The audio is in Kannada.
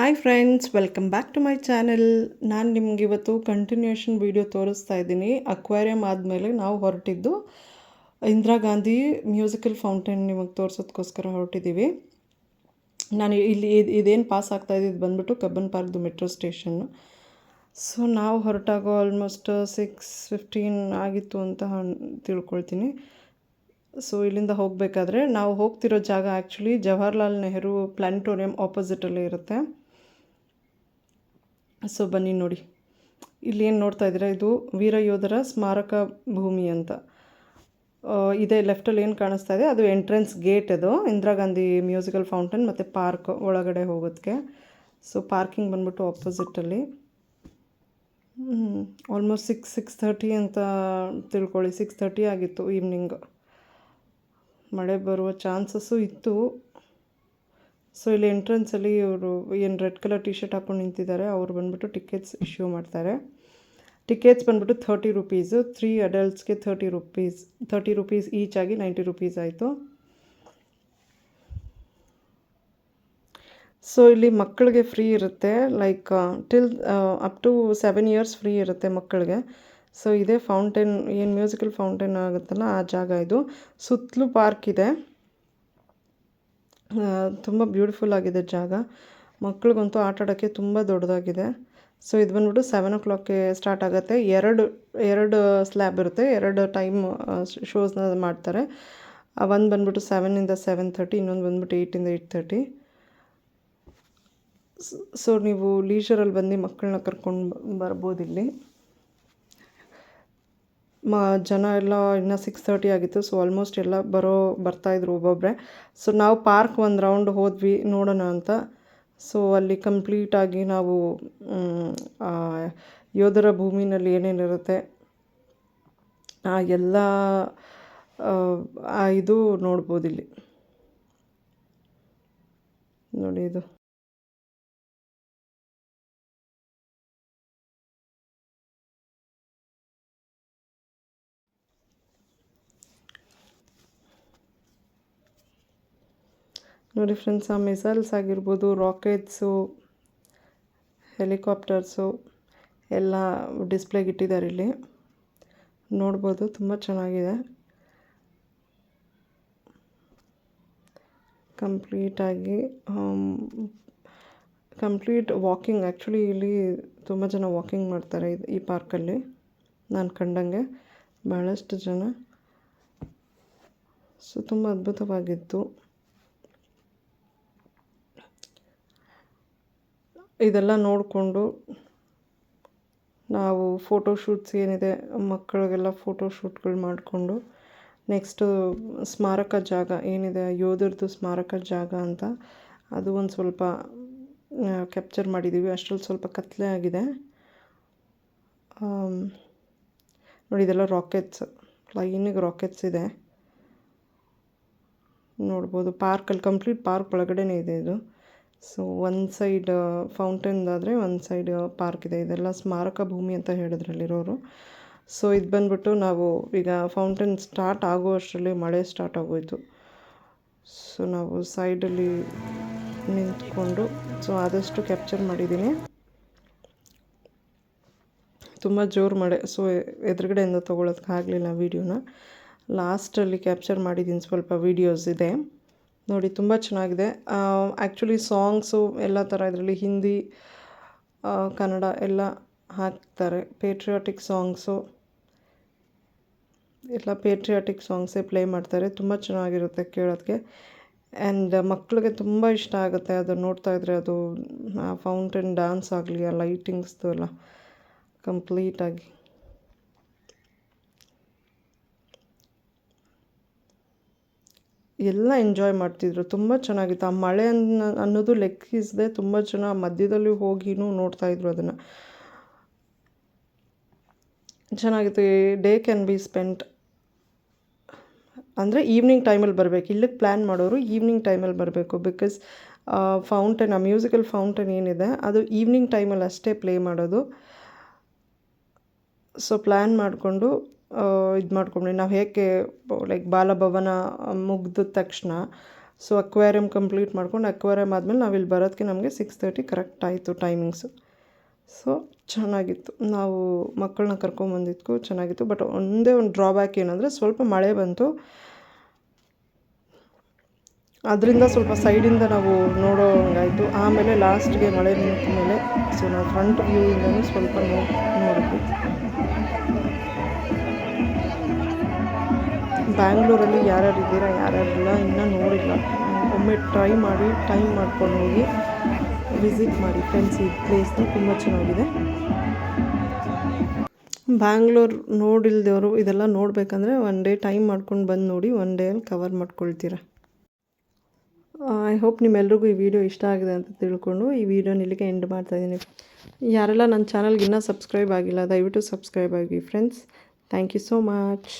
Hi friends, welcome back to my channel. ನಾನು ನಿಮ್ಗೆ ಇವತ್ತು ಕಂಟಿನ್ಯೂಷನ್ ವಿಡಿಯೋ ತೋರಿಸ್ತಾ ಇದ್ದೀನಿ. ಅಕ್ವೇರಿಯಂ ಆದಮೇಲೆ ನಾವು ಹೊರಟಿದ್ದು ಇಂದಿರಾ ಗಾಂಧಿ ಮ್ಯೂಸಿಕಲ್ ಫೌಂಟೇನ್ ನಿಮಗೆ ತೋರಿಸೋದಕ್ಕೋಸ್ಕರ ಹೊರಟಿದ್ದೀವಿ. ನಾನು ಇಲ್ಲಿ ಇದೇನು ಪಾಸ್ ಆಗ್ತಾ ಇದ್ದು ಬಂದ್ಬಿಟ್ಟು ಕಬ್ಬನ್ ಪಾರ್ಕ್ದು ಮೆಟ್ರೋ ಸ್ಟೇಷನ್ನು. ಸೊ ನಾವು ಹೊರಟಾಗೋ ಆಲ್ಮೋಸ್ಟ್ 6:15 ಆಗಿತ್ತು ಅಂತ ತಿಳ್ಕೊಳ್ತೀನಿ. ಸೊ ಇಲ್ಲಿಂದ ಹೋಗಬೇಕಾದ್ರೆ ನಾವು ಹೋಗ್ತಿರೋ ಜಾಗ ಆ್ಯಕ್ಚುಲಿ ಜವಾಹರ್ಲಾಲ್ ನೆಹರು ಪ್ಲಾನಿಟೋರಿಯಂ ಆಪೋಸಿಟಲ್ಲೇ ಇರುತ್ತೆ. ಸೊ ಬನ್ನಿ ನೋಡಿ, ಇಲ್ಲಿ ಏನು ನೋಡ್ತಾ ಇದ್ದೀರಾ, ಇದು ವೀರ ಯೋಧರ ಸ್ಮಾರಕ ಭೂಮಿ ಅಂತ ಇದೆ. ಲೆಫ್ಟಲ್ಲಿ ಏನು ಕಾಣಿಸ್ತಾ ಇದೆ ಅದು ಎಂಟ್ರೆನ್ಸ್ ಗೇಟ್. ಅದು ಇಂದಿರಾ ಗಾಂಧಿ ಮ್ಯೂಸಿಕಲ್ ಫೌಂಟೇನ್ ಮತ್ತು ಪಾರ್ಕ್ ಒಳಗಡೆ ಹೋಗೋದಕ್ಕೆ. ಸೊ ಪಾರ್ಕಿಂಗ್ ಬಂದ್ಬಿಟ್ಟು ಆಪೋಸಿಟಲ್ಲಿ. ಆಲ್ಮೋಸ್ಟ್ 6:30 ಅಂತ ತಿಳ್ಕೊಳ್ಳಿ. 6:30 ಆಗಿತ್ತು ಈವ್ನಿಂಗ್. ಮಳೆ ಬರುವ ಚಾನ್ಸಸ್ಸು ಇತ್ತು. ಸೊ ಇಲ್ಲಿ ಎಂಟ್ರೆನ್ಸಲ್ಲಿ ಇವರು ಏನು ರೆಡ್ ಕಲರ್ ಟಿ ಶರ್ಟ್ ಹಾಕ್ಕೊಂಡು ನಿಂತಿದ್ದಾರೆ, ಅವ್ರು ಬಂದ್ಬಿಟ್ಟು ಟಿಕೆಟ್ಸ್ ಇಶ್ಯೂ ಮಾಡ್ತಾರೆ. ಟಿಕೆಟ್ಸ್ ಬಂದ್ಬಿಟ್ಟು 30 ರುಪೀಸು. 3 ಅಡಲ್ಟ್ಸ್ಗೆ 30 ರುಪೀಸ್ ಈಚ್ ಆಗಿ 90 ರುಪೀಸ್ ಆಯಿತು. ಸೊ ಇಲ್ಲಿ ಮಕ್ಕಳಿಗೆ ಫ್ರೀ ಇರುತ್ತೆ, like till up to 7 years free ಇರುತ್ತೆ ಮಕ್ಕಳಿಗೆ. ಸೊ ಇದೇ ಫೌಂಟೇನ್, ಏನು ಮ್ಯೂಸಿಕಲ್ ಫೌಂಟೇನ್ ಆಗುತ್ತಲ್ಲ ಆ ಜಾಗ ಇದು. ಸುತ್ತಲೂ ಪಾರ್ಕ್ ಇದೆ. ತುಂಬ ಬ್ಯೂಟಿಫುಲ್ ಆಗಿದೆ ಜಾಗ. ಮಕ್ಳಿಗಂತೂ ಆಟ ಆಡೋಕ್ಕೆ ತುಂಬ ದೊಡ್ಡದಾಗಿದೆ. ಸೊ ಇದು ಬಂದ್ಬಿಟ್ಟು 7 o'clockಗೆ ಸ್ಟಾರ್ಟ್ ಆಗುತ್ತೆ. ಎರಡು ಸ್ಲ್ಯಾಬ್ ಇರುತ್ತೆ, 2 ಟೈಮ್ ಶೋಸ್ನ ಮಾಡ್ತಾರೆ. ಒಂದು ಬಂದ್ಬಿಟ್ಟು 7 to 7:30, ಇನ್ನೊಂದು ಬಂದ್ಬಿಟ್ಟು 8 to 8:30. ಸೊ ನೀವು ಲೀಜರಲ್ಲಿ ಬಂದು ಮಕ್ಕಳನ್ನ ಕರ್ಕೊಂಡು ಬರ್ಬೋದು. ಇಲ್ಲಿ ಜನ ಎಲ್ಲ ಇನ್ನೂ 6:30 ಆಗಿತ್ತು. ಸೊ ಆಲ್ಮೋಸ್ಟ್ ಎಲ್ಲ ಬರ್ತಾಯಿದ್ರು ಒಬ್ಬೊಬ್ಬರೇ. ಸೊ ನಾವು ಪಾರ್ಕ್ ಒಂದು ರೌಂಡ್ ಹೋದ್ವಿ ನೋಡೋಣ ಅಂತ. ಸೊ ಅಲ್ಲಿ ಕಂಪ್ಲೀಟಾಗಿ ನಾವು ಯೋಧರ ಭೂಮಿನಲ್ಲಿ ಏನೇನಿರುತ್ತೆ ಎಲ್ಲ ಇದು ನೋಡ್ಬೋದು. ಇಲ್ಲಿ ನೋಡಿ, ಇದು ನೋಡಿ ಫ್ರೆಂಡ್ಸ್, ಆ ಮಿಸೈಲ್ಸ್ ಆಗಿರ್ಬೋದು, ರಾಕೆಟ್ಸು, ಹೆಲಿಕಾಪ್ಟರ್ಸು ಎಲ್ಲ ಡಿಸ್ಪ್ಲೇಗೆ ಇಟ್ಟಿದ್ದಾರೆ. ಇಲ್ಲಿ ನೋಡ್ಬೋದು, ತುಂಬ ಚೆನ್ನಾಗಿದೆ. Complete walking. ಆ್ಯಕ್ಚುಲಿ ಇಲ್ಲಿ ತುಂಬ ಜನ ವಾಕಿಂಗ್ ಮಾಡ್ತಾರೆ ಈ ಪಾರ್ಕಲ್ಲಿ, ನಾನು ಕಂಡಂಗೆ ಭಾಳಷ್ಟು ಜನ. ಸೊ ತುಂಬ ಅದ್ಭುತವಾಗಿತ್ತು. ಇದೆಲ್ಲ ನೋಡಿಕೊಂಡು ನಾವು ಫೋಟೋಶೂಟ್ಸ್ ಏನಿದೆ ಮಕ್ಕಳಿಗೆಲ್ಲ ಫೋಟೋಶೂಟ್ಗಳು ಮಾಡಿಕೊಂಡು ನೆಕ್ಸ್ಟು ಸ್ಮಾರಕ ಜಾಗ ಏನಿದೆ, ಯೋಧರದ್ದು ಸ್ಮಾರಕ ಜಾಗ ಅಂತ, ಅದು ಒಂದು ಸ್ವಲ್ಪ ಕ್ಯಾಪ್ಚರ್ ಮಾಡಿದ್ದೀವಿ. ಅಷ್ಟರಲ್ಲಿ ಸ್ವಲ್ಪ ಕತ್ತಲೆ ಆಗಿದೆ. ನೋಡಿ, ಇದೆಲ್ಲ ರಾಕೆಟ್ಸ್, ಲೈನಿಗೆ ರಾಕೆಟ್ಸ್ ಇದೆ ನೋಡ್ಬೋದು. ಪಾರ್ಕಲ್ಲಿ ಕಂಪ್ಲೀಟ್ ಪಾರ್ಕ್ ಒಳಗಡೆನೇ ಇದೆ ಇದು. ಸೊ ಒಂದು ಸೈಡ್ ಫೌಂಟೇನ್ದಾದರೆ ಒಂದು ಸೈಡ್ ಪಾರ್ಕ್ ಇದೆ. ಇದೆಲ್ಲ ಸ್ಮಾರಕ ಭೂಮಿ ಅಂತ ಹೇಳಿದ್ರಲ್ಲಿರೋರು. ಸೊ ಇದು ಬಂದ್ಬಿಟ್ಟು ನಾವು ಈಗ ಫೌಂಟೇನ್ ಸ್ಟಾರ್ಟ್ ಆಗುವಷ್ಟರಲ್ಲಿ ಮಳೆ ಸ್ಟಾರ್ಟ್ ಆಗೋಯಿತು. ಸೊ ನಾವು ಸೈಡಲ್ಲಿ ನಿಂತ್ಕೊಂಡು ಸೊ ಆದಷ್ಟು ಕ್ಯಾಪ್ಚರ್ ಮಾಡಿದ್ದೀನಿ. ತುಂಬ ಜೋರು ಮಳೆ, ಸೊ ಎದುರುಗಡೆಯಿಂದ ತೊಗೊಳೋದಕ್ಕಾಗಲಿಲ್ಲ ವೀಡಿಯೋನ. ಲಾಸ್ಟಲ್ಲಿ ಕ್ಯಾಪ್ಚರ್ ಮಾಡಿದ್ದೀನಿ, ಸ್ವಲ್ಪ ವೀಡಿಯೋಸ್ ಇದೆ ನೋಡಿ. ತುಂಬ ಚೆನ್ನಾಗಿದೆ. ಆ್ಯಕ್ಚುಲಿ ಸಾಂಗ್ಸು ಎಲ್ಲ ಥರ ಇದರಲ್ಲಿ ಹಿಂದಿ, ಕನ್ನಡ ಎಲ್ಲ ಹಾಕ್ತಾರೆ. ಪೇಟ್ರಿಯಾಟಿಕ್ ಸಾಂಗ್ಸು ಎಲ್ಲ ಪೇಟ್ರಿಯಾಟಿಕ್ ಸಾಂಗ್ಸೇ ಪ್ಲೇ ಮಾಡ್ತಾರೆ. ತುಂಬ ಚೆನ್ನಾಗಿರುತ್ತೆ ಕೇಳೋದಕ್ಕೆ. ಆ್ಯಂಡ್ ಮಕ್ಕಳಿಗೆ ತುಂಬ ಇಷ್ಟ ಆಗುತ್ತೆ ಅದು ನೋಡ್ತಾ ಇದ್ರೆ. ಅದು ಫೌಂಟೇನ್ ಡ್ಯಾನ್ಸ್ ಆಗಲಿ, ಆ ಲೈಟಿಂಗ್ಸ್ದು ಎಲ್ಲ ಕಂಪ್ಲೀಟಾಗಿ ಎಲ್ಲ ಎಂಜಾಯ್ ಮಾಡ್ತಿದ್ರು. ತುಂಬ ಚೆನ್ನಾಗಿತ್ತು. ಆ ಮಳೆ ಅನ್ನೋದು ಲೆಕ್ಕಿಸದೆ ತುಂಬ ಜನ ಮಧ್ಯದಲ್ಲಿ ಹೋಗಿನೂ ನೋಡ್ತಾಯಿದ್ರು ಅದನ್ನು. ಚೆನ್ನಾಗಿತ್ತು. ಡೇ ಕ್ಯಾನ್ ಬಿ ಸ್ಪೆಂಟ್ ಅಂದರೆ ಈವ್ನಿಂಗ್ ಟೈಮಲ್ಲಿ ಬರಬೇಕು. ಇಲ್ಲಿಗೆ ಪ್ಲ್ಯಾನ್ ಮಾಡೋರು ಈವ್ನಿಂಗ್ ಟೈಮಲ್ಲಿ ಬರಬೇಕು. ಬಿಕಾಸ್ ಫೌಂಟೇನ್, ಆ ಮ್ಯೂಸಿಕಲ್ ಫೌಂಟೇನ್ ಏನಿದೆ ಅದು ಈವ್ನಿಂಗ್ ಟೈಮಲ್ಲಿ ಅಷ್ಟೇ ಪ್ಲೇ ಮಾಡೋದು. ಸೊ ಪ್ಲ್ಯಾನ್ ಮಾಡಿಕೊಂಡು ಇದು ಮಾಡ್ಕೊಂಡು ನಾವು ಹೇಗೆ ಲೈಕ್ ಬಾಲಭವನ ಮುಗಿದ ತಕ್ಷಣ ಸೊ ಅಕ್ವೇರಿಯಮ್ ಕಂಪ್ಲೀಟ್ ಮಾಡ್ಕೊಂಡು ಅಕ್ವೇರಿಯಮ್ ಆದಮೇಲೆ ನಾವಿಲ್ಲಿ ಬರೋದಕ್ಕೆ ನಮಗೆ 6:30 ಕರೆಕ್ಟ್ ಆಯಿತು ಟೈಮಿಂಗ್ಸು. ಸೊ ಚೆನ್ನಾಗಿತ್ತು. ನಾವು ಮಕ್ಕಳನ್ನ ಕರ್ಕೊಂಬಂದಿದ್ದಕ್ಕೂ ಚೆನ್ನಾಗಿತ್ತು. ಬಟ್ ಒಂದೇ ಒಂದು ಡ್ರಾಬ್ಯಾಕ್ ಏನಂದರೆ ಸ್ವಲ್ಪ ಮಳೆ ಬಂತು. ಅದರಿಂದ ಸ್ವಲ್ಪ ಸೈಡಿಂದ ನಾವು ನೋಡೋ ಹಂಗಾಯಿತು. ಆಮೇಲೆ ಲಾಸ್ಟ್ಗೆ ಮಳೆ ನಿಂತ ಮೇಲೆ ಸೊ ನಾವು ಫ್ರಂಟ್ ವ್ಯೂಯಿಂದನೂ ಸ್ವಲ್ಪ ನೋಡಿದ್ವಿ. ಬ್ಯಾಂಗ್ಳೂರಲ್ಲಿ ಯಾರ್ಯಾರು ಇದ್ದೀರಾ, ಯಾರ್ಯಾರಿಲ್ಲ ಇನ್ನೂ ನೋಡಿಲ್ಲ, ಒಮ್ಮೆ ಟ್ರೈ ಮಾಡಿ ಟೈಮ್ ಮಾಡ್ಕೊಂಡು ಹೋಗಿ ವಿಸಿಟ್ ಮಾಡಿ ಫ್ರೆಂಡ್ಸ್. ಈ ಪ್ಲೇಸ್ನ ತುಂಬ ಚೆನ್ನಾಗಿದೆ. ಬ್ಯಾಂಗ್ಳೂರು ನೋಡಿಲ್ದವರು ಇದೆಲ್ಲ ನೋಡಬೇಕಂದ್ರೆ ಒನ್ ಡೇ ಟೈಮ್ ಮಾಡ್ಕೊಂಡು ಬಂದು ನೋಡಿ, ಒನ್ ಡೇಯಲ್ಲಿ ಕವರ್ ಮಾಡ್ಕೊಳ್ತೀರ. ಐ ಹೋಪ್ ನಿಮ್ಮೆಲ್ರಿಗೂ ಈ ವಿಡಿಯೋ ಇಷ್ಟ ಆಗಿದೆ ಅಂತ ತಿಳ್ಕೊಂಡು ಈ ವಿಡಿಯೋನ ಇಲ್ಲಿಗೆ ಎಂಡ್ ಮಾಡ್ತಾಯಿದ್ದೀನಿ. ಯಾರೆಲ್ಲ ನನ್ನ ಚಾನಲ್ಗೆ ಇನ್ನೂ ಸಬ್ಸ್ಕ್ರೈಬ್ ಆಗಿಲ್ಲ ದಯವಿಟ್ಟು ಸಬ್ಸ್ಕ್ರೈಬ್ ಆಗಿ friends. Thank you so much.